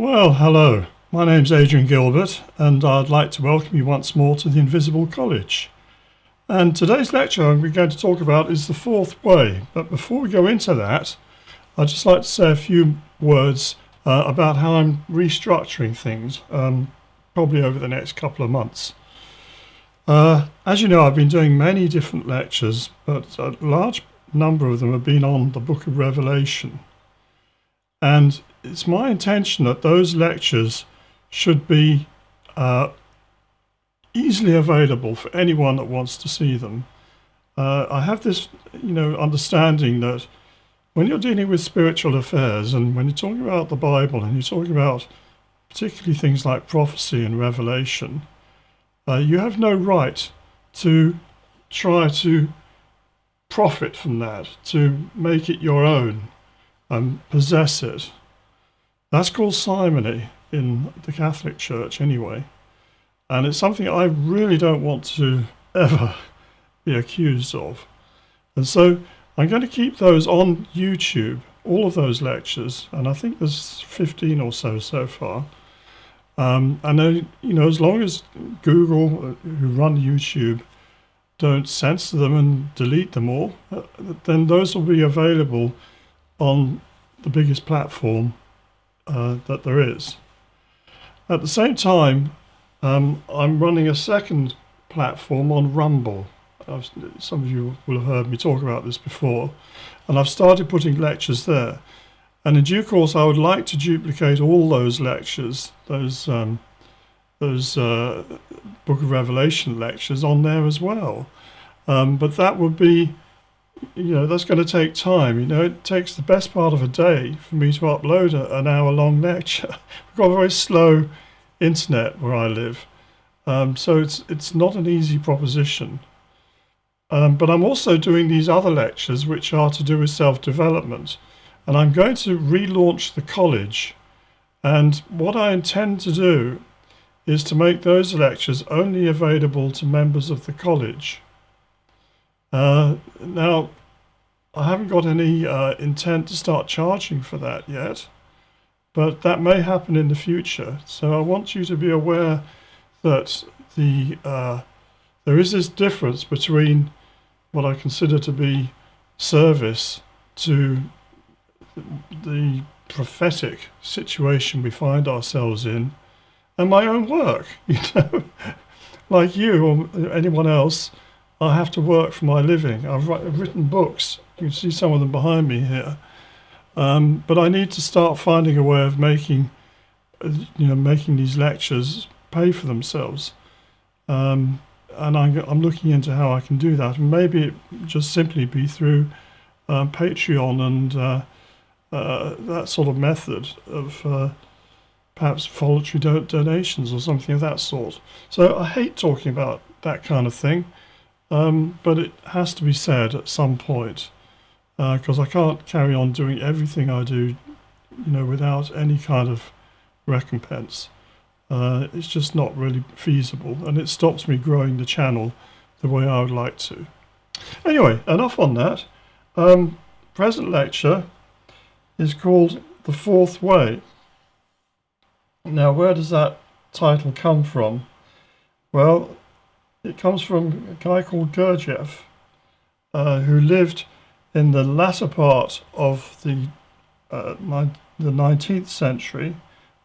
Well, hello. My name's Adrian Gilbert, and I'd like to welcome you once more to the Invisible College. And today's lecture we're going to talk about is the fourth way. But before we go into that, I'd just like to say a few words about how I'm restructuring things, probably over the next couple of months. As you know, I've been doing many different lectures, but a large number of them have been on the Book of Revelation. And it's my intention that those lectures should be easily available for anyone that wants to see them. I have this, understanding that when you're dealing with spiritual affairs and when you're talking about the Bible and you're talking about particularly things like prophecy and revelation, you have no right to try to profit from that, to make it your own and possess it. That's called simony in the Catholic Church anyway. And it's something I really don't want to ever be accused of. And so I'm going to keep those on YouTube, all of those lectures, and I think there's 15 or so far. And then, as long as Google, who run YouTube, don't censor them and delete them all, then those will be available on the biggest platform that there is. At the same time, I'm running a second platform on Rumble. Some of you will have heard me talk about this before, and I've started putting lectures there. And in due course, I would like to duplicate all those lectures, those Book of Revelation lectures on there as well. But that would be, that's going to take time. It takes the best part of a day for me to upload an hour-long lecture. We've got a very slow internet where I live, so it's not an easy proposition. But I'm also doing these other lectures which are to do with self-development, and I'm going to relaunch the college. And what I intend to do is to make those lectures only available to members of the college. Now, I haven't got any intent to start charging for that yet, but that may happen in the future. So I want you to be aware that there is this difference between what I consider to be service to the prophetic situation we find ourselves in, and my own work. Like you or anyone else, I have to work for my living. I've written books. You can see some of them behind me here. But I need to start finding a way of making these lectures pay for themselves. And I'm looking into how I can do that. And maybe it just simply be through Patreon and that sort of method of perhaps voluntary donations or something of that sort. So I hate talking about that kind of thing, but it has to be said at some point, because I can't carry on doing everything I do, without any kind of recompense. It's just not really feasible, and it stops me growing the channel the way I would like to. Anyway, enough on that. Present lecture is called The Fourth Way. Now, where does that title come from? Well, it comes from a guy called Gurdjieff, who lived in the latter part of the 19th century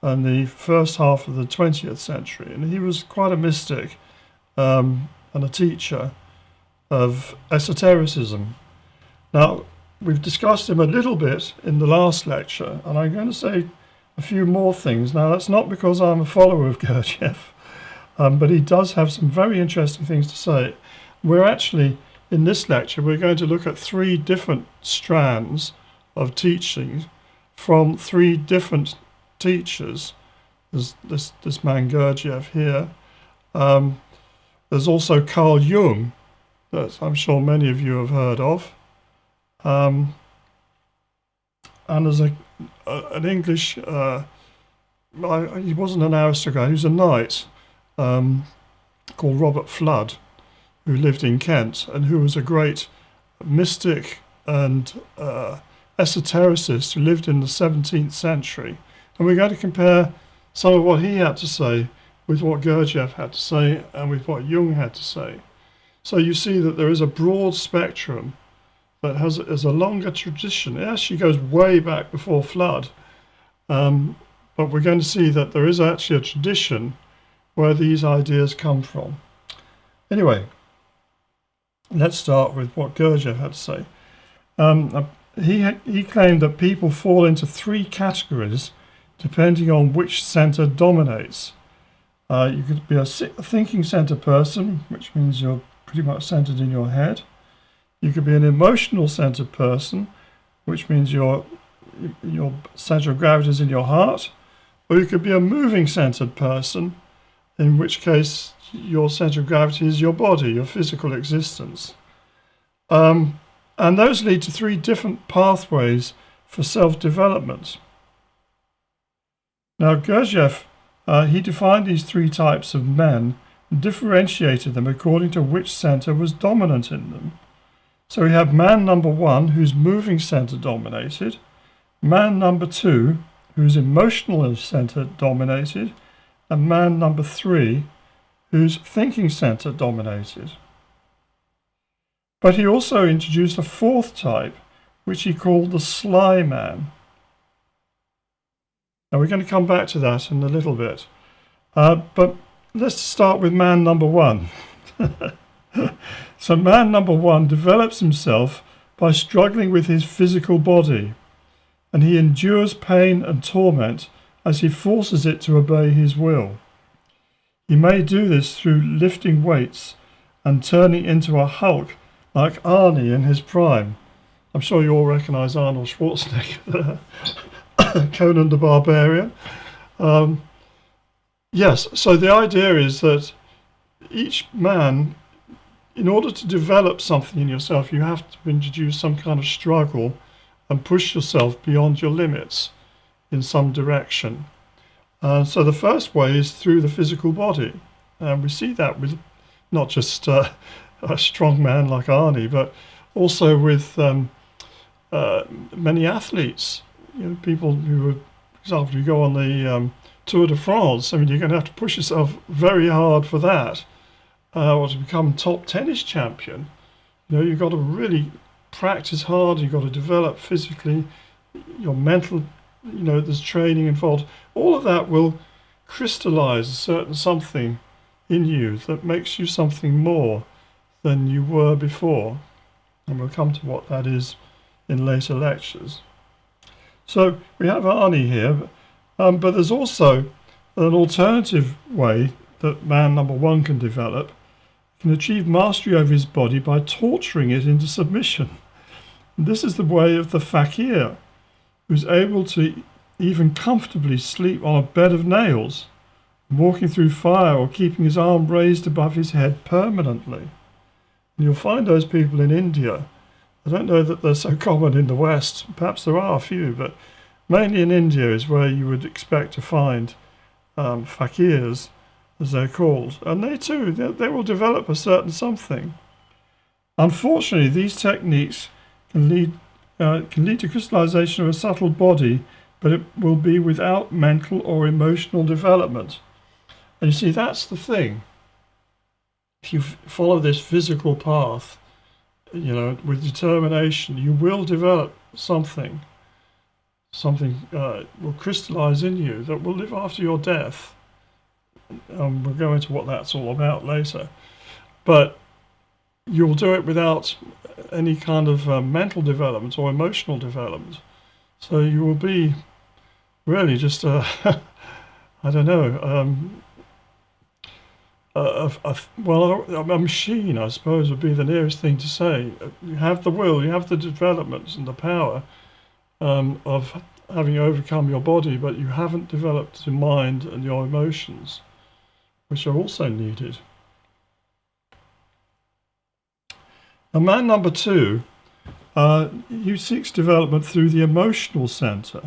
and the first half of the 20th century. And he was quite a mystic and a teacher of esotericism. Now, we've discussed him a little bit in the last lecture, and I'm going to say a few more things. Now, that's not because I'm a follower of Gurdjieff, but he does have some very interesting things to say. We're actually, in this lecture, we're going to look at three different strands of teaching from three different teachers. There's this man Gurdjieff here. There's also Carl Jung, that I'm sure many of you have heard of. And there's an English, he wasn't an aristocrat, he was a knight called Robert Flood, who lived in Kent and who was a great mystic and esotericist who lived in the 17th century And we're going to compare some of what he had to say with what Gurdjieff had to say and with what Jung had to say. So you see that there is a broad spectrum that has a longer tradition. It actually goes way back before flood. But we're going to see that there is actually a tradition where these ideas come from. Anyway, let's start with what Gurdjieff had to say. He claimed that people fall into three categories depending on which center dominates. You could be a thinking center person, which means you're pretty much centered in your head. You could be an emotional centered person, which means your center of gravity is in your heart. Or you could be a moving centered person, in which case your center of gravity is your body, your physical existence. And those lead to three different pathways for self-development. Now, Gurdjieff, he defined these three types of men and differentiated them according to which center was dominant in them. So we have man number one, whose moving center dominated, man number two, whose emotional center dominated, and man number three, whose thinking center dominated. But he also introduced a fourth type, which he called the sly man. Now we're going to come back to that in a little bit. But let's start with man number one. So man number one develops himself by struggling with his physical body, and he endures pain and torment as he forces it to obey his will. He may do this through lifting weights and turning into a Hulk like Arnie in his prime. I'm sure you all recognise Arnold Schwarzenegger, Conan the Barbarian. Yes, so the idea is that each man, in order to develop something in yourself, you have to introduce some kind of struggle and push yourself beyond your limits in some direction. So the first way is through the physical body. And we see that with not just a strong man like Arnie, but also with many athletes. You know, people who, for example, you go on the Tour de France, I mean, you're going to have to push yourself very hard for that. Or to become top tennis champion, you know, you've got to really practice hard. You've got to develop physically, your mental, you know, there's training involved. All of that will crystallize a certain something in you that makes you something more than you were before. And we'll come to what that is in later lectures. So we have Arnie here, but there's also an alternative way that man number one can develop. Can achieve mastery over his body by torturing it into submission. And this is the way of the fakir, who's able to even comfortably sleep on a bed of nails, walking through fire or keeping his arm raised above his head permanently. And you'll find those people in India. I don't know that they're so common in the West. Perhaps there are a few, but mainly in India is where you would expect to find fakirs, as they're called, and they too, they will develop a certain something. Unfortunately, these techniques can lead to crystallization of a subtle body, but it will be without mental or emotional development. And you see, that's the thing. If you follow this physical path, you know, with determination, you will develop something. Something will crystallize in you that will live after your death. We'll go into what that's all about later. But you'll do it without any kind of mental development or emotional development. So you will be really just a, I don't know, a machine, I suppose, would be the nearest thing to say. You have the will, you have the development and the power of having overcome your body, but you haven't developed your mind and your emotions, which are also needed. Now, man number two, he seeks development through the emotional center.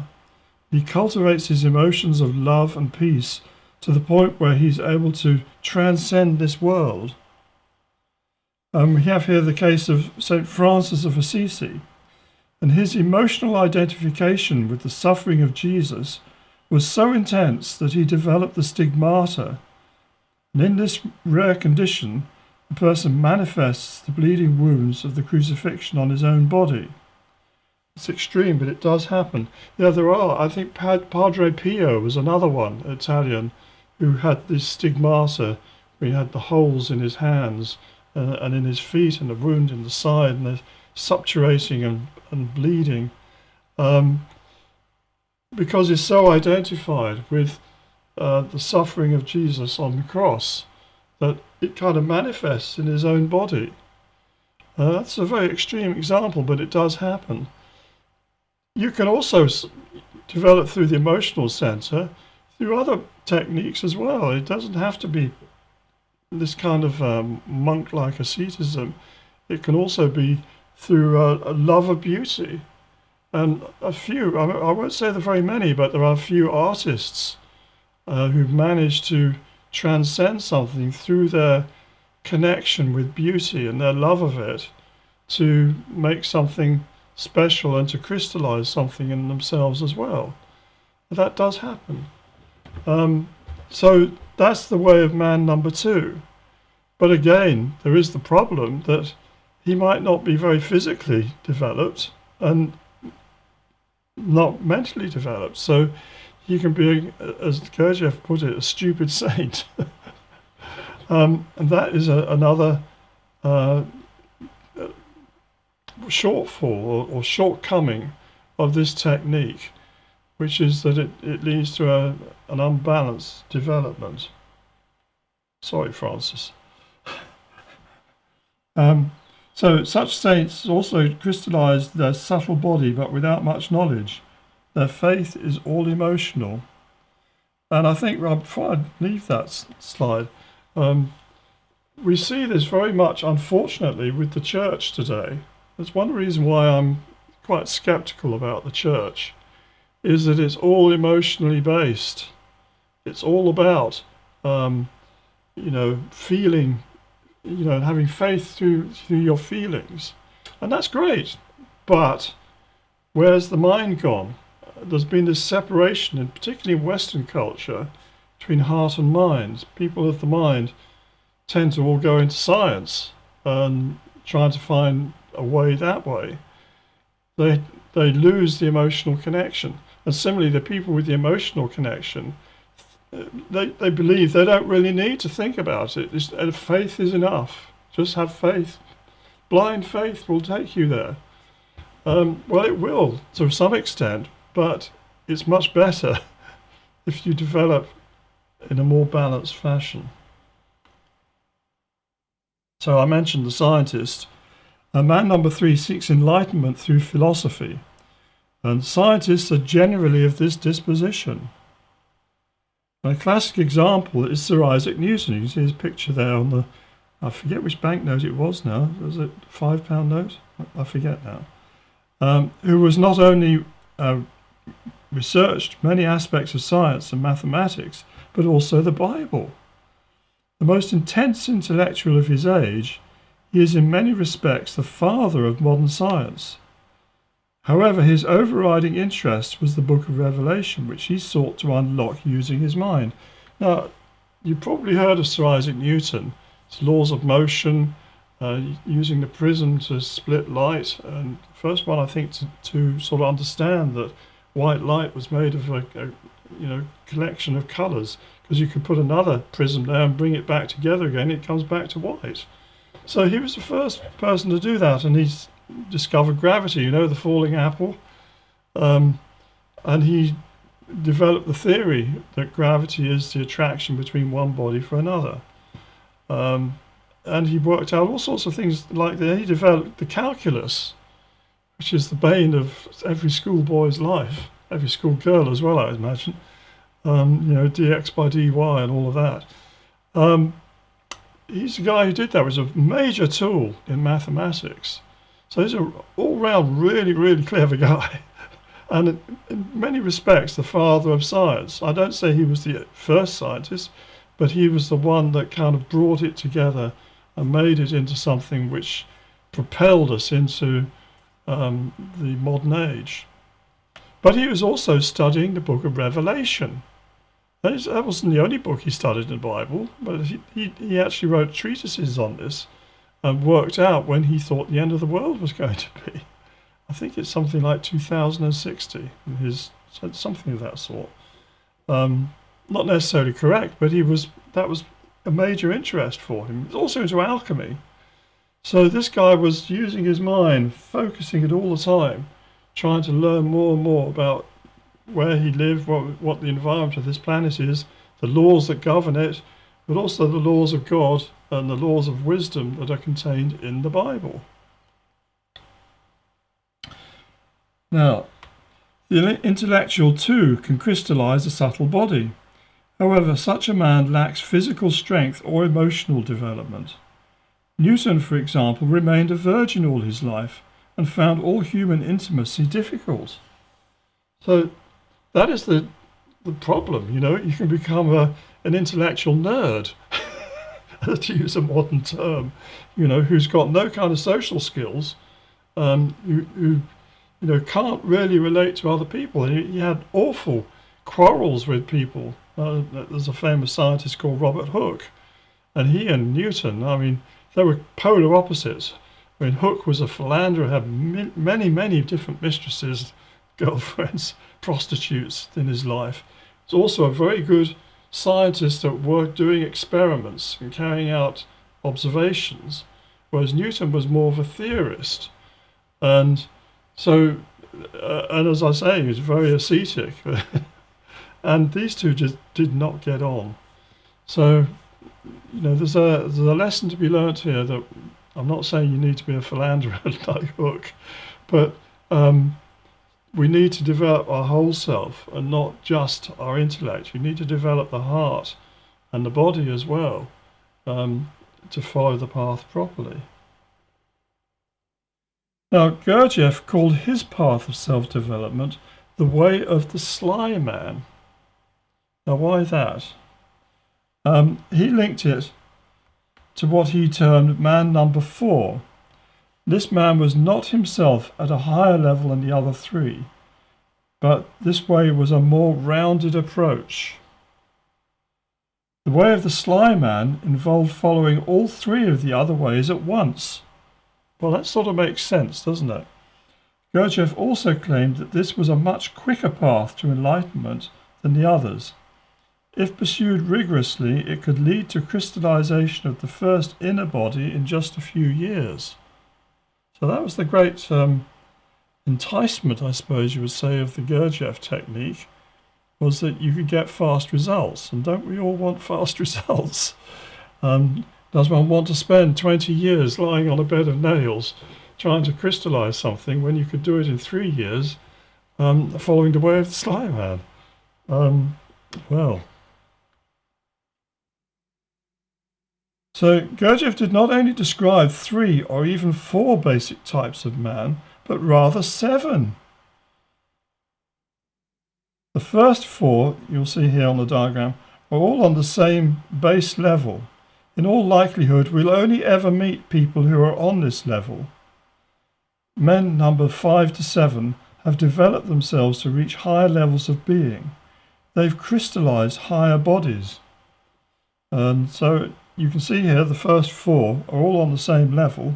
He cultivates his emotions of love and peace to the point where he's able to transcend this world. We have here the case of St. Francis of Assisi, and his emotional identification with the suffering of Jesus was so intense that he developed the stigmata, and in this rare condition, the person manifests the bleeding wounds of the crucifixion on his own body. It's extreme, but it does happen. Yeah, there are. I think Padre Pio was another one, Italian, who had this stigmata, where he had the holes in his hands and in his feet and the wound in the side and the suppurating and bleeding, because he's so identified with the suffering of Jesus on the cross that it kind of manifests in his own body. That's a very extreme example, but it does happen. You can also develop through the emotional center, through other techniques as well. It doesn't have to be this kind of monk-like asceticism. It can also be through a love of beauty. And a few, I won't say there are very many, but there are a few artists who've managed to transcend something through their connection with beauty and their love of it to make something special and to crystallize something in themselves as well. That does happen. So that's the way of man number two. But again, there is the problem that he might not be very physically developed and not mentally developed. So he can be, as Gurdjieff put it, a stupid saint. And that is another shortfall or shortcoming of this technique, which is that it leads to an unbalanced development. Sorry, Francis. So such saints also crystallize their subtle body, but without much knowledge. Their faith is all emotional. And I think, before I leave that slide, we see this very much, unfortunately, with the church today. That's one reason why I'm quite skeptical about the church, is that it's all emotionally based. It's all about, feeling, having faith through your feelings. And that's great. But where's the mind gone? There's been this separation, and particularly in Western culture, between heart and mind. People of the mind tend to all go into science and trying to find a way that way. They lose the emotional connection. And similarly, the people with the emotional connection, they believe they don't really need to think about it. Faith is enough. Just have faith. Blind faith will take you there. Well, it will to some extent, but it's much better if you develop in a more balanced fashion. So I mentioned the scientist. Man number 3 seeks enlightenment through philosophy, and scientists are generally of this disposition. A classic example is Sir Isaac Newton. You can see his picture there on the, I forget which banknote it was now. Was it £5 note? I forget now. Who was not only researched many aspects of science and mathematics, but also the Bible. The most intense intellectual of his age, he is in many respects the father of modern science. However, his overriding interest was the book of Revelation, which he sought to unlock using his mind. Now, you've probably heard of Sir Isaac Newton, his laws of motion, using the prism to split light. And the first one, I think, to sort of understand that white light was made of a collection of colours, because you could put another prism there and bring it back together again, it comes back to white. So he was the first person to do that, and he's discovered gravity, the falling apple, and he developed the theory that gravity is the attraction between one body for another, and he worked out all sorts of things like that. He developed the calculus, which is the bane of every schoolboy's life, every schoolgirl as well, I imagine, dx by dy and all of that. He's the guy who did that. It was a major tool in mathematics. So he's an all-round really, really clever guy. And in many respects, the father of science. I don't say he was the first scientist, but he was the one that kind of brought it together and made it into something which propelled us into the modern age. But he was also studying the book of Revelation. That wasn't the only book he studied in the Bible, but he actually wrote treatises on this and worked out when he thought the end of the world was going to be. I think it's something like 2060, something of that sort. Not necessarily correct, but that was a major interest for him. He was also into alchemy. So this guy was using his mind, focusing it all the time, trying to learn more and more about where he lived, what the environment of this planet is, the laws that govern it, but also the laws of God and the laws of wisdom that are contained in the Bible. Now, the intellectual too can crystallize a subtle body. However, such a man lacks physical strength or emotional development. Newton, for example, remained a virgin all his life and found all human intimacy difficult. So that is the problem, you can become an intellectual nerd, to use a modern term, who's got no kind of social skills, who can't really relate to other people. He had awful quarrels with people. There's a famous scientist called Robert Hooke, and he and Newton, they were polar opposites. Hooke was a philanderer, had many, many different mistresses, girlfriends, prostitutes in his life. He was also a very good scientist at work doing experiments and carrying out observations, whereas Newton was more of a theorist. And so, and as I say, he was very ascetic. And these two just did not get on. So, there's a lesson to be learnt here that I'm not saying you need to be a philanderer like Hooke, but we need to develop our whole self and not just our intellect. You need to develop the heart and the body as well to follow the path properly. Now, Gurdjieff called his path of self-development the way of the sly man. Now, why that? He linked it to what he termed man number 4. This man was not himself at a higher level than the other 3, but this way was a more rounded approach. The way of the sly man involved following all 3 of the other ways at once. Well, that sort of makes sense, doesn't it? Gurdjieff also claimed that this was a much quicker path to enlightenment than the others. If pursued rigorously, it could lead to crystallization of the first inner body in just a few years. So that was the great enticement, I suppose you would say, of the Gurdjieff technique, was that you could get fast results. And don't we all want fast results? Does one want to spend 20 years lying on a bed of nails trying to crystallize something when you could do it in 3 years following the way of the sly man? So Gurdjieff did not only describe 3 or even 4 basic types of man, but rather 7. The first 4, you'll see here on the diagram, are all on the same base level. In all likelihood, we'll only ever meet people who are on this level. Men number 5 to 7 have developed themselves to reach higher levels of being. They've crystallized higher bodies. And so you can see here the first 4 are all on the same level.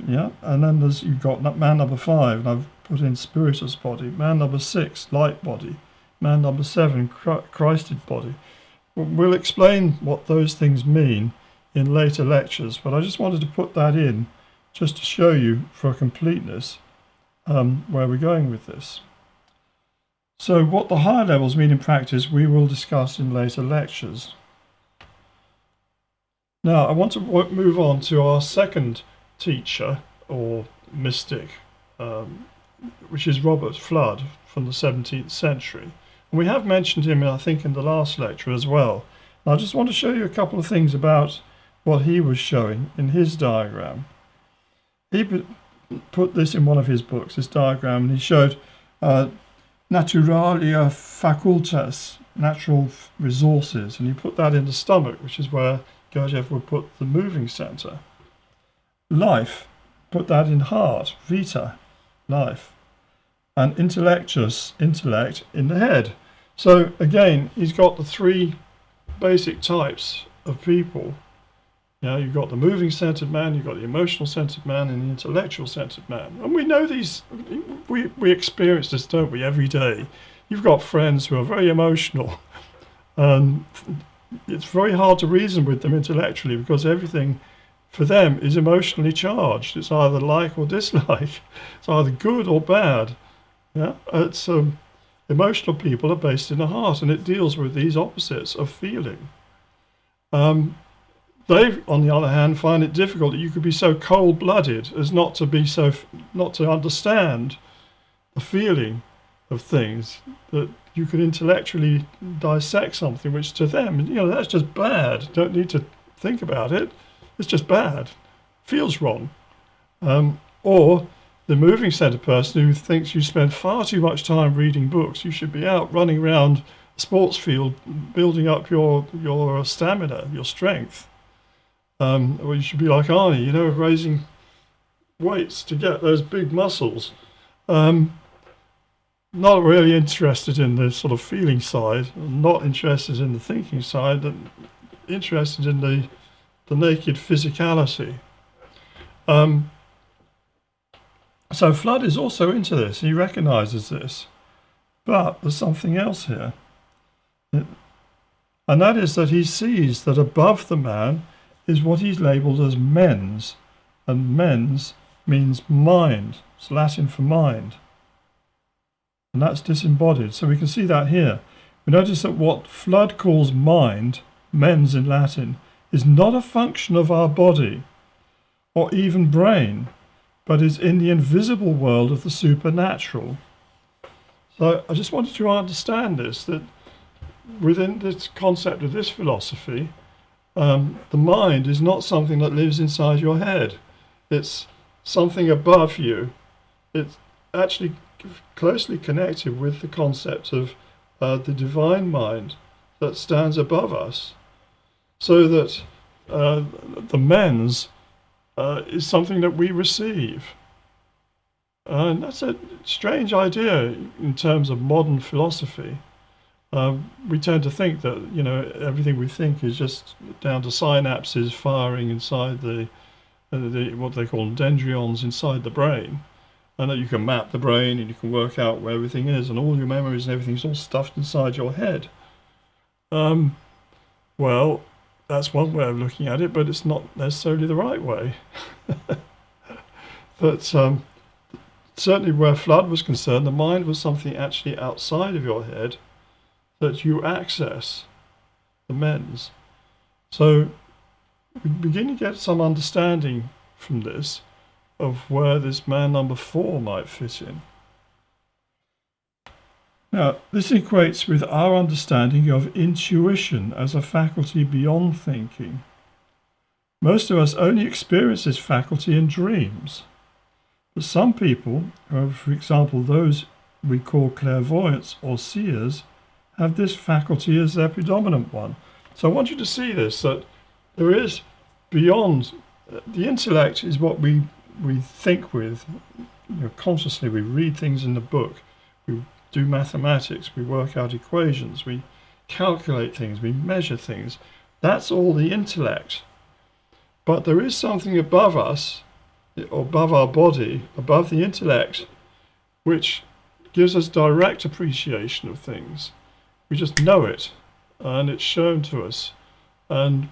Yeah, and then you've got man number 5, and I've put in spiritus body. Man number 6, light body. Man number 7, Christed body. We'll explain what those things mean in later lectures, but I just wanted to put that in just to show you for completeness where we're going with this. So what the higher levels mean in practice, we will discuss in later lectures. Now, I want to move on to our second teacher, or mystic, which is Robert Fludd from the 17th century. And we have mentioned him, I think, in the last lecture as well. And I just want to show you a couple of things about what he was showing in his diagram. He put this in one of his books, this diagram, and he showed naturalia facultas, natural resources, and he put that in the stomach, which is where Gurdjieff would put the moving center. Life, put that in heart, vita, life. and intellectus, intellect, in the head. So again, he's got the three basic types of people. You've got the moving-centered man, you've got the emotional-centered man, and the intellectual-centered man. And we know these, we experience this, don't we, every day. You've got friends who are very emotional, and it's very hard to reason with them intellectually because everything for them is emotionally charged. It's either like or dislike. It's either good or bad. It's emotional people are based in the heart, and it deals with these opposites of feeling. They, on the other hand, find it difficult that you could be so cold-blooded as not to understand the feeling of things, that you could intellectually dissect something which to them, that's just bad. Don't need to think about it. It's just bad. Feels wrong. Or the moving-centered person who thinks you spend far too much time reading books. You should be out running around a sports field, building up your stamina, your strength. Or you should be like Arnie, raising weights to get those big muscles. Not really interested in the sort of feeling side, not interested in the thinking side, but interested in the naked physicality. So Flood is also into this. He recognizes this. But there's something else here. And that is that he sees that above the man is what he's labelled as mens. And mens means mind. It's Latin for mind. And that's disembodied. So we can see that here. We notice that what Flood calls mind, mens in Latin, is not a function of our body or even brain, but is in the invisible world of the supernatural. So I just wanted you to understand this, that within this concept of this philosophy, the mind is not something that lives inside your head. It's something above you. It's actually closely connected with the concept of the divine mind that stands above us, so that the mens is something that we receive. And that's a strange idea in terms of modern philosophy. We tend to think that everything we think is just down to synapses firing inside the what they call dendrions inside the brain, and that you can map the brain and you can work out where everything is, and all your memories and everything's all stuffed inside your head. Well, that's one way of looking at it, but it's not necessarily the right way. But certainly where Flood was concerned, the mind was something actually outside of your head that you access, the mens. So we begin to get some understanding from this of where this man number 4 might fit in. Now, this equates with our understanding of intuition as a faculty beyond thinking. Most of us only experience this faculty in dreams. But some people, for example those we call clairvoyants or seers, have this faculty as their predominant one. So I want you to see this, that there is beyond, the intellect is what we think with, consciously. We read things in the book, we do mathematics, we work out equations, we calculate things, we measure things. That's all the intellect. But there is something above us, or above our body, above the intellect, which gives us direct appreciation of things. We just know it, and it's shown to us. And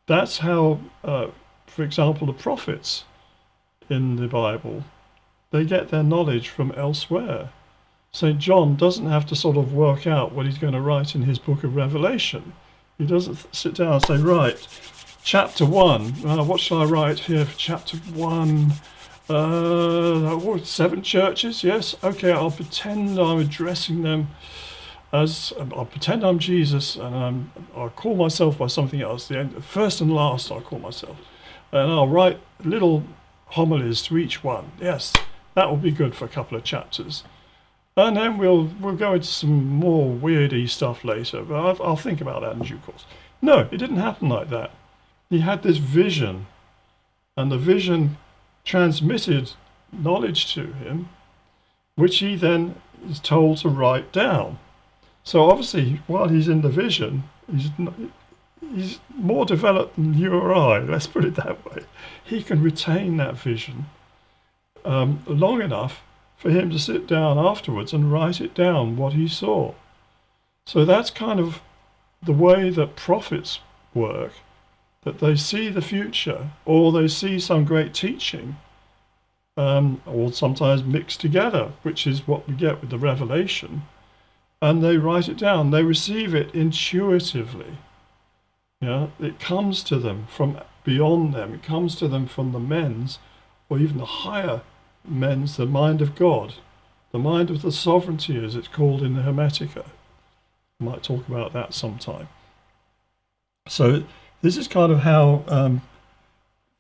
that's how, for example, the prophets in the Bible, they get their knowledge from elsewhere. St. John doesn't have to sort of work out what he's going to write in his book of Revelation. He doesn't sit down and say, right, chapter 1, what shall I write here for chapter 1? 7 churches, yes? Okay, I'll pretend I'm addressing them I'll pretend I'm Jesus, and I'll call myself by something else. The first and last I'll call myself. And I'll write little homilies to each one. Yes, that will be good for a couple of chapters. And then we'll go into some more weirdy stuff later, but I'll think about that in due course. No, it didn't happen like that. He had this vision, and the vision transmitted knowledge to him, which he then is told to write down. So obviously, while he's in the vision, he's more developed than you or I, let's put it that way. He can retain that vision long enough for him to sit down afterwards and write it down, what he saw. So that's kind of the way that prophets work, that they see the future, or they see some great teaching, or sometimes mixed together, which is what we get with the revelation, and they write it down. They receive it intuitively. It comes to them from beyond them. It comes to them from the men's, or even the higher men's, the mind of God, the mind of the sovereignty, as it's called in the Hermetica. We might talk about that sometime. So this is kind of how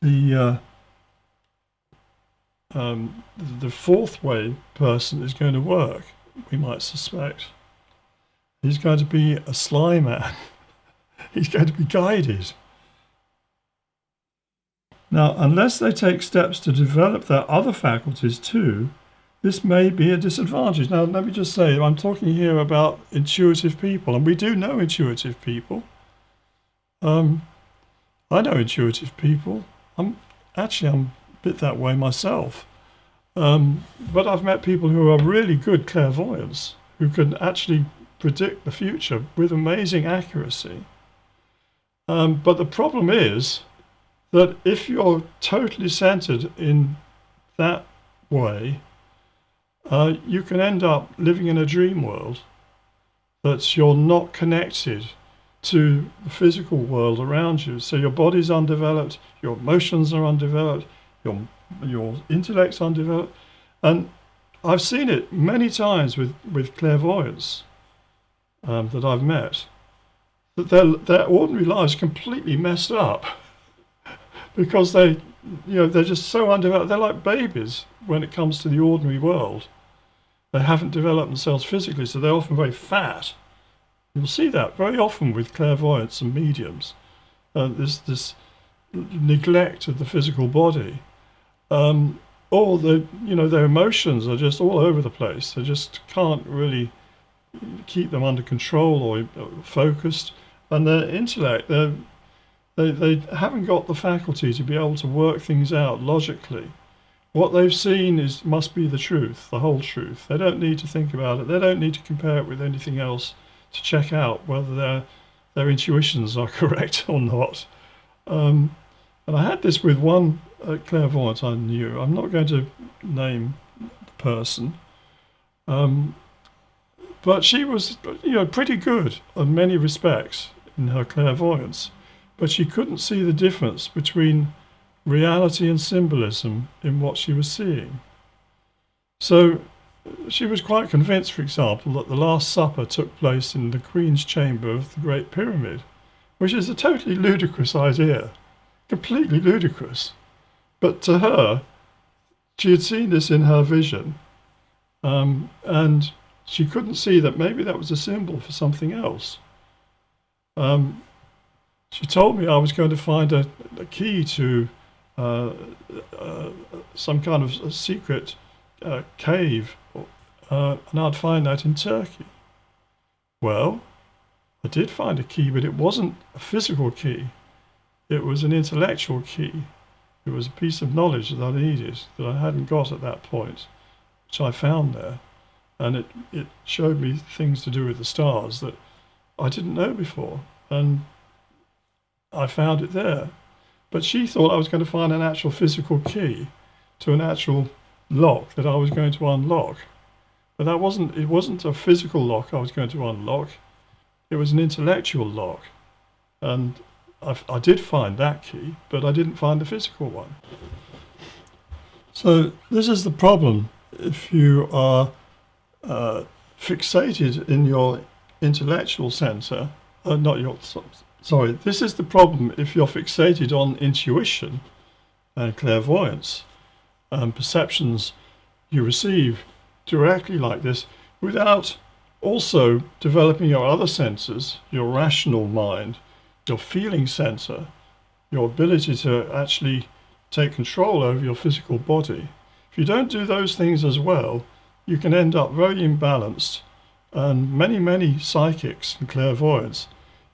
the fourth way person is going to work, we might suspect. He's going to be a sly man. He's going to be guided. Now, unless they take steps to develop their other faculties too, this may be a disadvantage. Now, let me just say, I'm talking here about intuitive people, and we do know intuitive people. I know intuitive people. I'm a bit that way myself. But I've met people who are really good clairvoyants, who can actually predict the future with amazing accuracy. But the problem is that if you're totally centered in that way, you can end up living in a dream world, that you're not connected to the physical world around you. So your body's undeveloped, your emotions are undeveloped, your intellect's undeveloped. And I've seen it many times with clairvoyants that I've met, that their ordinary lives completely messed up because they're just so undeveloped. They're like babies when it comes to the ordinary world. They haven't developed themselves physically, so they're often very fat. You'll see that very often with clairvoyants and mediums. This neglect of the physical body, or their emotions are just all over the place. They just can't really keep them under control or focused. And their intellect, they haven't got the faculty to be able to work things out logically. What they've seen must be the truth, the whole truth. They don't need to think about it. They don't need to compare it with anything else to check out whether their intuitions are correct or not. And I had this with one clairvoyant I knew. I'm not going to name the person, but she was, pretty good in many respects in her clairvoyance, but she couldn't see the difference between reality and symbolism in what she was seeing. So she was quite convinced, for example, that the Last Supper took place in the Queen's Chamber of the Great Pyramid, which is a totally ludicrous idea, completely ludicrous. But to her, she had seen this in her vision, and she couldn't see that maybe that was a symbol for something else. She told me I was going to find a key to some kind of a secret cave, and I'd find that in Turkey. Well, I did find a key, but it wasn't a physical key. It was an intellectual key. It was a piece of knowledge that I needed, that I hadn't got at that point, which I found there. And it showed me things to do with the stars that I didn't know before. And I found it there. But she thought I was going to find an actual physical key to an actual lock that I was going to unlock. But it wasn't a physical lock I was going to unlock. It was an intellectual lock. And I did find that key, but I didn't find the physical one. So this is the problem if you are fixated in your intellectual center, this is the problem if you're fixated on intuition and clairvoyance and perceptions you receive directly like this without also developing your other senses, your rational mind, your feeling center, your ability to actually take control over your physical body. If you don't do those things as well, you can end up very imbalanced, and many psychics and clairvoyants,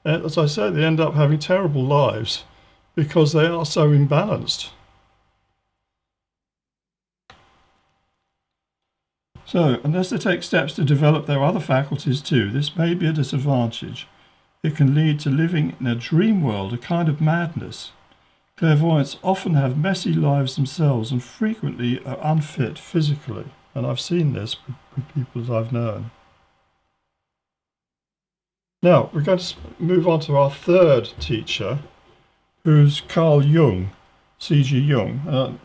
as I said, they end up having terrible lives because they are so imbalanced. So, unless they take steps to develop their other faculties too, this may be a disadvantage. It can lead to living in a dream world, a kind of madness. Clairvoyants often have messy lives themselves and frequently are unfit physically. And I've seen this with people that I've known. Now, we're going to move on to our third teacher, who's Carl Jung, C.G. Jung.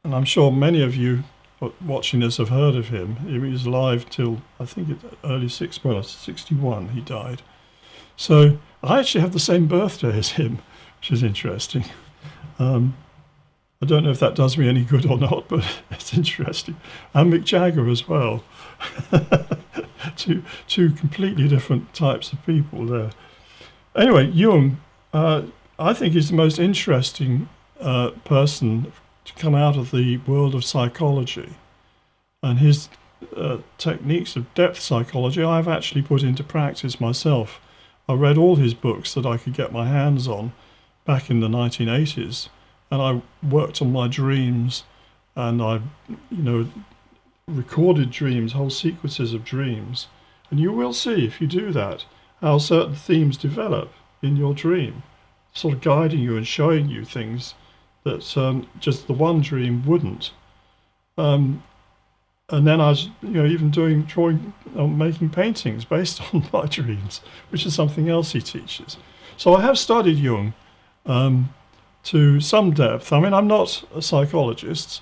And I'm sure many of you watching this have heard of him. He was alive till, I think, early 61, he died. So I actually have the same birthday as him, which is interesting. I don't know if that does me any good or not, but it's interesting. And Mick Jagger as well. two completely different types of people there. Anyway, Jung, I think is the most interesting person to come out of the world of psychology. And his techniques of depth psychology I've actually put into practice myself. I read all his books that I could get my hands on back in the 1980s, and I worked on my dreams, and I, recorded dreams, whole sequences of dreams. And you will see, if you do that, how certain themes develop in your dream, sort of guiding you and showing you things that just the one dream wouldn't. And then I was, even drawing, making paintings based on my dreams, which is something else he teaches. So I have studied Jung to some depth. I mean, I'm not a psychologist,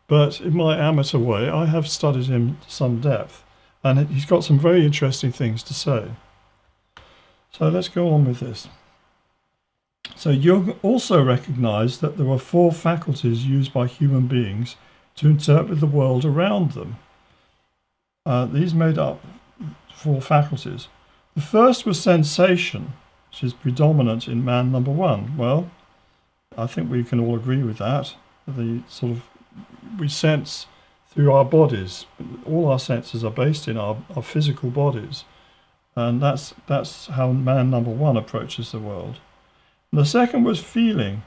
but in my amateur way, I have studied him to some depth. And he's got some very interesting things to say. So let's go on with this. So Jung also recognized that there were 4 faculties used by human beings to interpret the world around them. These made up 4 faculties. The first was sensation, which is predominant in man number 1. Well, I think we can all agree with that. We sense through our bodies. All our senses are based in our physical bodies. And that's how man number 1 approaches the world. And the second was feeling,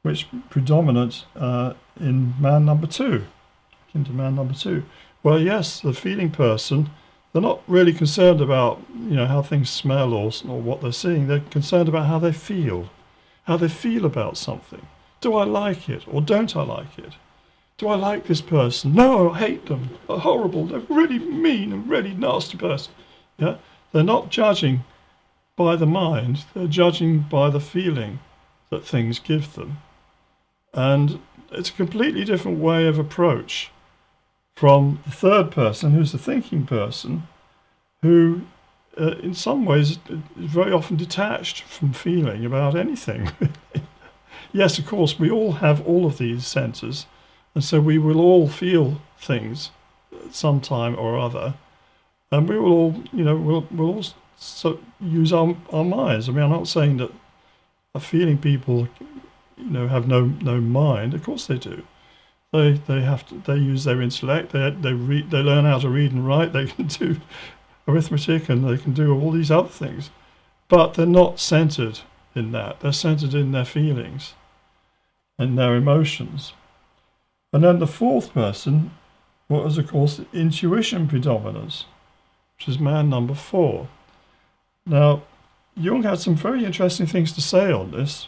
which predominant in man number 2, into man number 2. Well, yes, the feeling person, they're not really concerned about, how things smell or what they're seeing. They're concerned about how they feel about something. Do I like it or don't I like it? Do I like this person? No, I hate them. They're horrible. They're really mean and really nasty person. Yeah, they're not judging by the mind. They're judging by the feeling that things give them. And it's a completely different way of approach from the third person, who's the thinking person, who in some ways is very often detached from feeling about anything. Yes, of course, we all have all of these senses, and so we will all feel things at some time or other, and we will all, we'll all use our minds. I mean, I'm not saying that feeling people have no mind. Of course they do. They use their intellect. They learn how to read and write. They can do arithmetic and they can do all these other things, but they're not centered in that. They're centered in their feelings and their emotions. And then the fourth person was, of course, the intuition predominance, which is man number 4. Now, Jung had some very interesting things to say on this.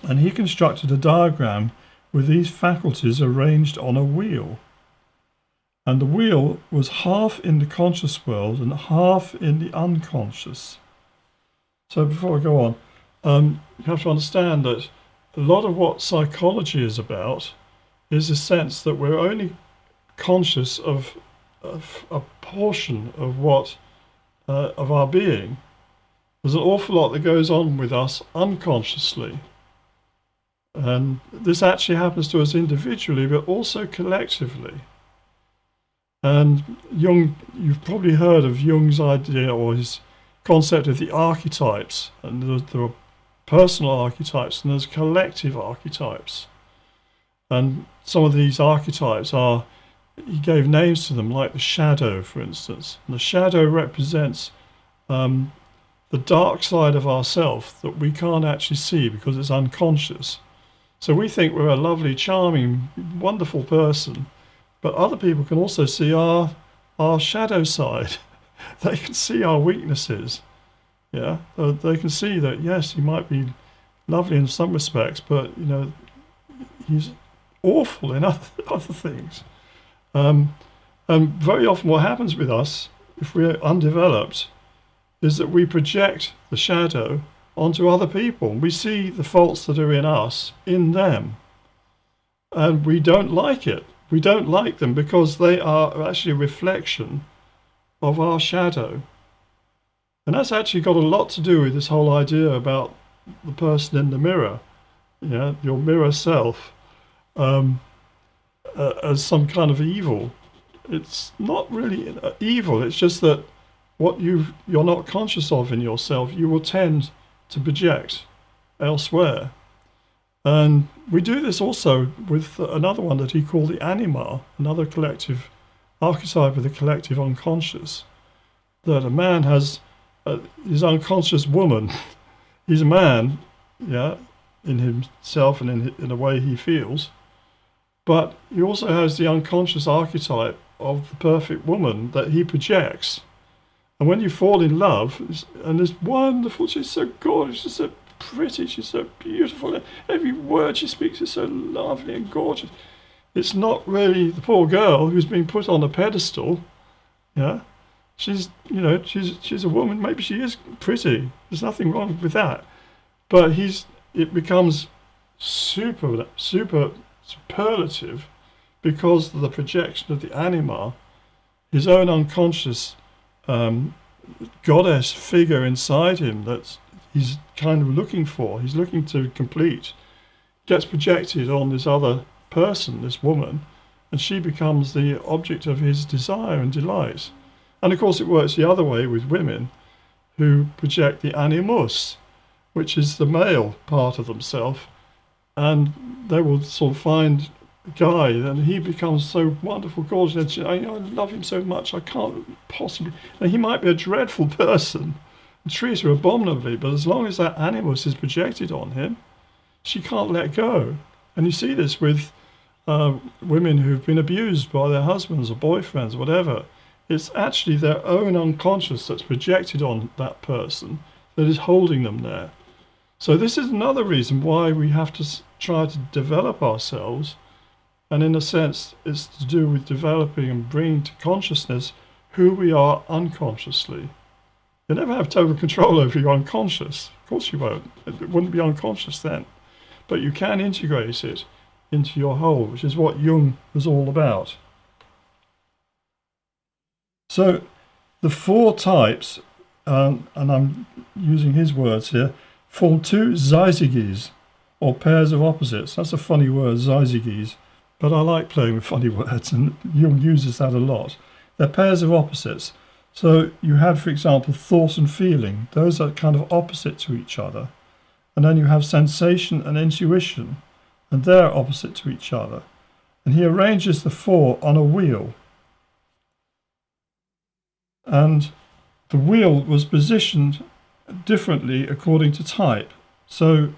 And he constructed a diagram with these faculties arranged on a wheel. And the wheel was half in the conscious world and half in the unconscious. So before I go on, you have to understand that a lot of what psychology is about is a sense that we're only conscious of a portion of what of our being. There's an awful lot that goes on with us unconsciously. And this actually happens to us individually, but also collectively. And Jung, you've probably heard of Jung's idea or his concept of the archetypes. And there are personal archetypes and there's collective archetypes. And some of these archetypes are he gave names to them, like the shadow, for instance. And the shadow represents the dark side of ourself that we can't actually see because it's unconscious. So we think we're a lovely, charming, wonderful person, but other people can also see our shadow side. They can see our weaknesses. Yeah, they can see that yes, he might be lovely in some respects, but he's awful in other things. And very often, what happens with us, if we're undeveloped, is that we project the shadow onto other people. We see the faults that are in us in them, and we don't like it. We don't like them because they are actually a reflection of our shadow. And that's actually got a lot to do with this whole idea about the person in the mirror, your mirror self, as some kind of evil. It's not really evil, it's just that what you're not conscious of in yourself, you will tend to project elsewhere. And we do this also with another one that he called the anima, another collective archetype of the collective unconscious, that a man has his unconscious woman. He's a man, in himself and in the way he feels, but he also has the unconscious archetype of the perfect woman that he projects. And when you fall in love, and it's wonderful, she's so gorgeous, she's so pretty, she's so beautiful, every word she speaks is so lovely and gorgeous. It's not really the poor girl who's been put on a pedestal. She's a woman, maybe she is pretty, there's nothing wrong with that, but it becomes superlative because of the projection of the anima, his own unconscious goddess figure inside him that he's kind of looking for, he's looking to complete, gets projected on this other person, this woman, and she becomes the object of his desire and delight. And of course it works the other way with women who project the animus, which is the male part of themselves, and they will sort of find a guy and he becomes so wonderful, gorgeous, and I love him so much, I can't possibly, and he might be a dreadful person and treat her abominably, but as long as that animus is projected on him, she can't let go. And you see this with women who've been abused by their husbands or boyfriends or whatever. It's actually their own unconscious that's projected on that person that is holding them there. So this is another reason why we have to try to develop ourselves, and in a sense it's to do with developing and bringing to consciousness who we are unconsciously. You'll never have total control over your unconscious. Of course you won't. It wouldn't be unconscious then. But you can integrate it into your whole, which is what Jung was all about. So the four types, and I'm using his words here, form two zyziges, or pairs of opposites. That's a funny word, zyziges, but I like playing with funny words, and Jung uses that a lot. They're pairs of opposites. So you had, for example, thought and feeling. Those are kind of opposite to each other. And then you have sensation and intuition, and they're opposite to each other. And he arranges the four on a wheel. And the wheel was positioned differently according to type. So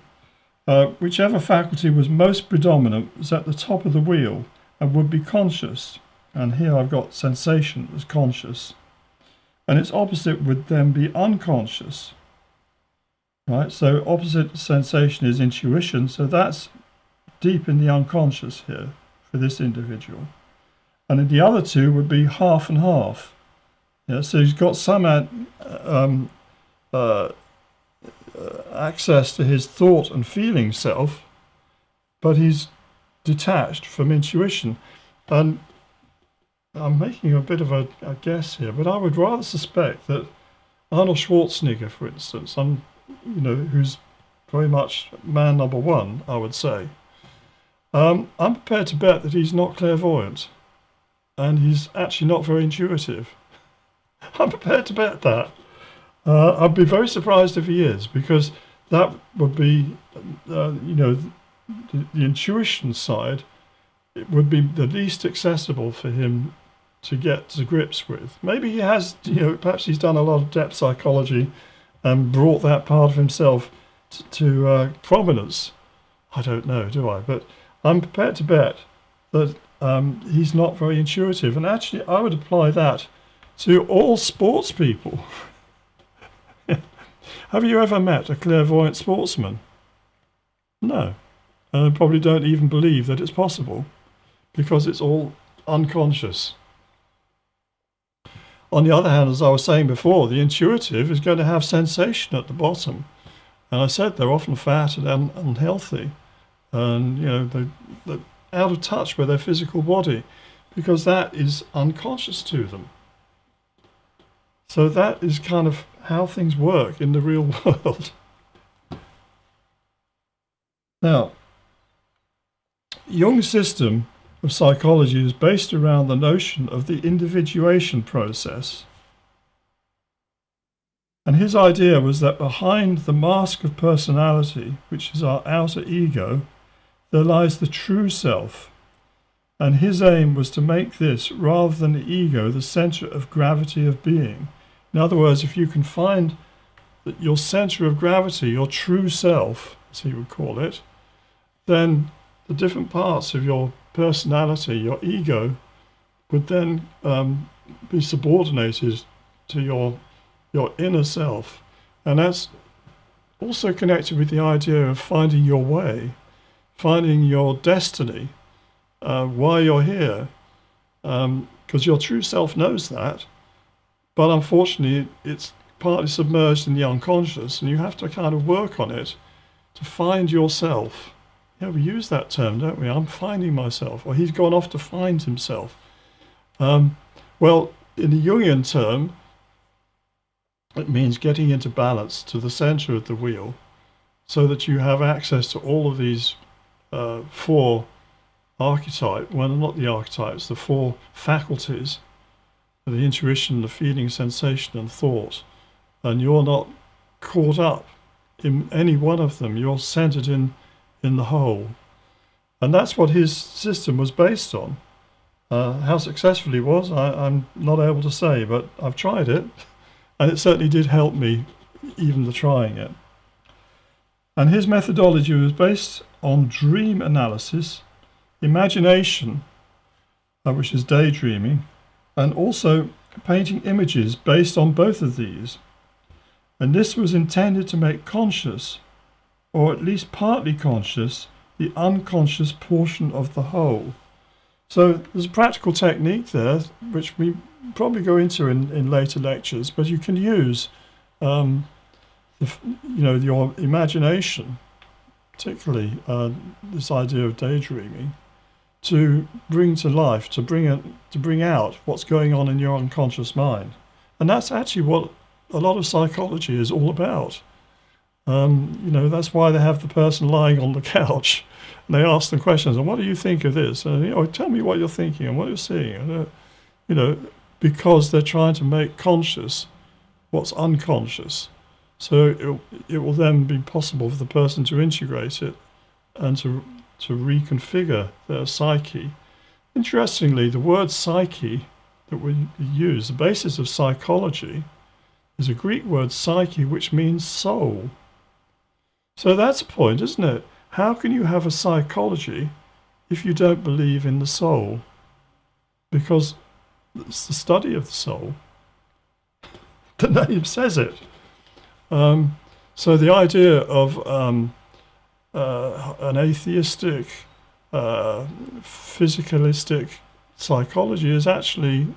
whichever faculty was most predominant was at the top of the wheel and would be conscious. And here I've got sensation as conscious. And its opposite would then be unconscious. Right, so opposite sensation is intuition, so that's deep in the unconscious here for this individual. And then the other two would be half and half. Yeah, so he's got some access to his thought and feeling self, but he's detached from intuition. And I'm making a bit of a guess here, but I would rather suspect that Arnold Schwarzenegger, for instance, who's very much man number one, I would say. I'm prepared to bet that he's not clairvoyant, and he's actually not very intuitive. I'm prepared to bet that. I'd be very surprised if he is, because that would be, the intuition side it would be the least accessible for him to get to grips with. Maybe he has, perhaps he's done a lot of depth psychology and brought that part of himself to prominence. I don't know, do I? But I'm prepared to bet that he's not very intuitive. And actually, I would apply that to all sports people. Have you ever met a clairvoyant sportsman? No. And I probably don't even believe that it's possible, because it's all unconscious. On the other hand, as I was saying before, the intuitive is going to have sensation at the bottom. And I said they're often fat and unhealthy. And, they're out of touch with their physical body, because that is unconscious to them. So that is kind of how things work in the real world. Now, Jung's system of psychology is based around the notion of the individuation process. And his idea was that behind the mask of personality, which is our outer ego, there lies the true self. And his aim was to make this, rather than the ego, the center of gravity of being. In other words, if you can find that your center of gravity, your true self, as he would call it, then the different parts of your personality, your ego, would then be subordinated to your inner self. And that's also connected with the idea of finding your way, finding your destiny, why you're here, because your true self knows that, but unfortunately it's partly submerged in the unconscious, and you have to kind of work on it to find yourself. Yeah, we use that term, don't we? I'm finding myself, or he's gone off to find himself. Well, in the Jungian term, it means getting into balance to the center of the wheel, so that you have access to all of these four archetypes, well, not the archetypes, the four faculties, the intuition, the feeling, sensation, and thought. And you're not caught up in any one of them. You're centered in the whole. And that's what his system was based on. How successful he was, I'm not able to say, but I've tried it, and it certainly did help me, even the trying it. And his methodology was based on dream analysis, imagination, which is daydreaming, and also painting images based on both of these. And this was intended to make conscious, or at least partly conscious, the unconscious portion of the whole. So there's a practical technique there, which we probably go into in later lectures, but you can use your imagination, particularly this idea of daydreaming, to bring to life, to bring out what's going on in your unconscious mind. And that's actually what a lot of psychology is all about. That's why they have the person lying on the couch and they ask them questions. And what do you think of this? And, tell me what you're thinking and what you're seeing. Because they're trying to make conscious what's unconscious. So it will then be possible for the person to integrate it and to reconfigure their psyche. Interestingly, the word psyche that we use, the basis of psychology, is a Greek word psyche, which means soul. So that's a point, isn't it? How can you have a psychology if you don't believe in the soul? Because it's the study of the soul. The name says it. So the idea of an atheistic, physicalistic psychology is actually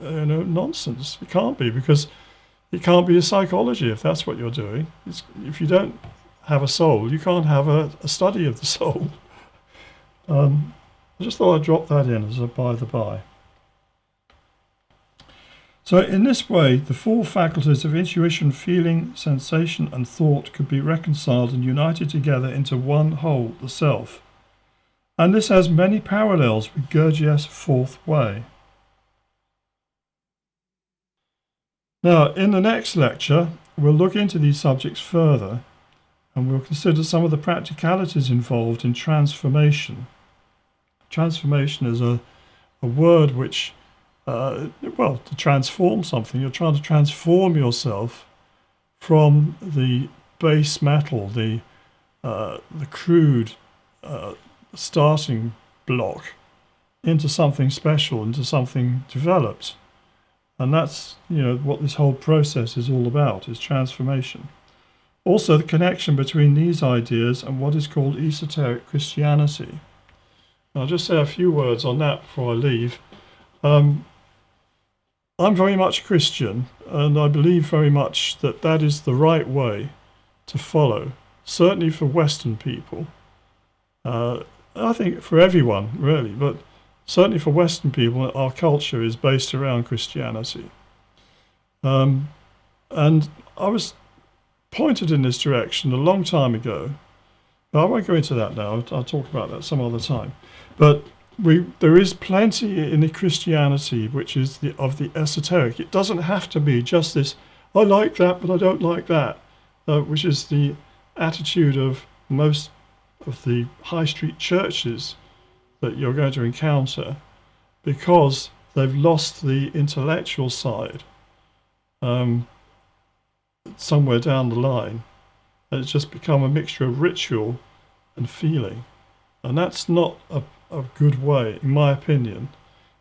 nonsense. It can't be, because it can't be a psychology if that's what you're doing. If you don't have a soul, you can't have a study of the soul. I just thought I'd drop that in as a by the by. So in this way, the four faculties of intuition, feeling, sensation, and thought could be reconciled and united together into one whole, the self. And this has many parallels with Gurdjieff's fourth way. Now, in the next lecture, we'll look into these subjects further, and we'll consider some of the practicalities involved in transformation. transformation is a word which, well, to transform something, you're trying to transform yourself from the base metal, the crude starting block, into something special, into something developed. And that's, what this whole process is all about, is transformation. Also, the connection between these ideas and what is called Esoteric Christianity. I'll just say a few words on that before I leave. I'm very much Christian, and I believe very much that that is the right way to follow, certainly for Western people. I think for everyone, really, but certainly for Western people, our culture is based around Christianity. And I was pointed in this direction a long time ago. I won't go into that now. I'll talk about that some other time. But there is plenty in the Christianity which is of the esoteric. It doesn't have to be just this, I like that, but I don't like that, which is the attitude of most of the high street churches that you're going to encounter, because they've lost the intellectual side somewhere down the line, and it's just become a mixture of ritual and feeling. And that's not a good way, in my opinion.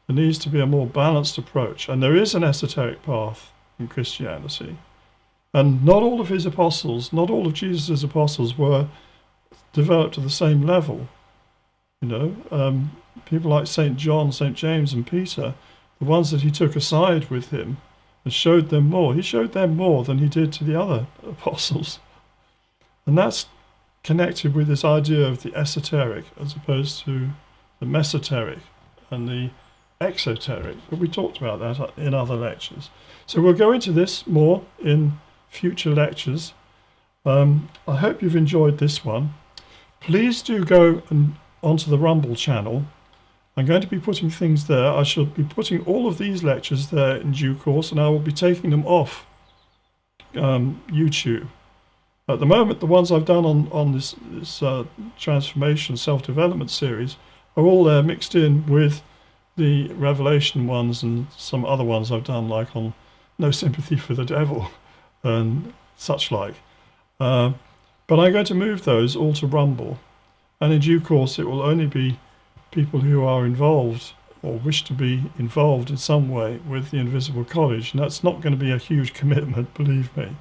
There needs to be a more balanced approach, and there is an esoteric path in Christianity. And not all of his apostles, not all of Jesus' apostles were developed to the same level. People like St. John, St. James and Peter, the ones that he took aside with him and showed them more. He showed them more than he did to the other apostles. And that's connected with this idea of the esoteric as opposed to the mesoteric and the exoteric. But we talked about that in other lectures. So we'll go into this more in future lectures. I hope you've enjoyed this one. Please do go onto the Rumble channel. I'm going to be putting things there. I shall be putting all of these lectures there in due course, and I will be taking them off YouTube. At the moment, the ones I've done on this transformation self-development series are all there mixed in with the Revelation ones and some other ones I've done, like on No Sympathy for the Devil and such like. But I'm going to move those all to Rumble, and in due course it will only be people who are involved or wish to be involved in some way with the Invisible College. And that's not going to be a huge commitment, believe me,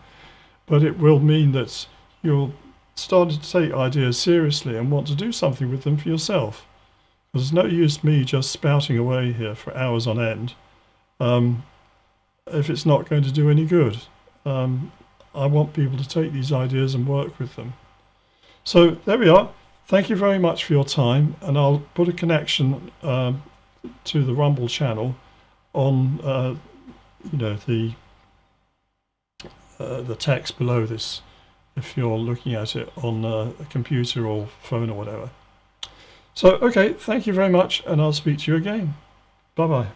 but it will mean that you'll start to take ideas seriously and want to do something with them for yourself. There's no use me just spouting away here for hours on end if it's not going to do any good. I want people to take these ideas and work with them. So there we are. Thank you very much for your time, and I'll put a connection to the Rumble channel on the text below this, if you're looking at it on a computer or phone or whatever. So, okay, thank you very much, and I'll speak to you again. Bye-bye.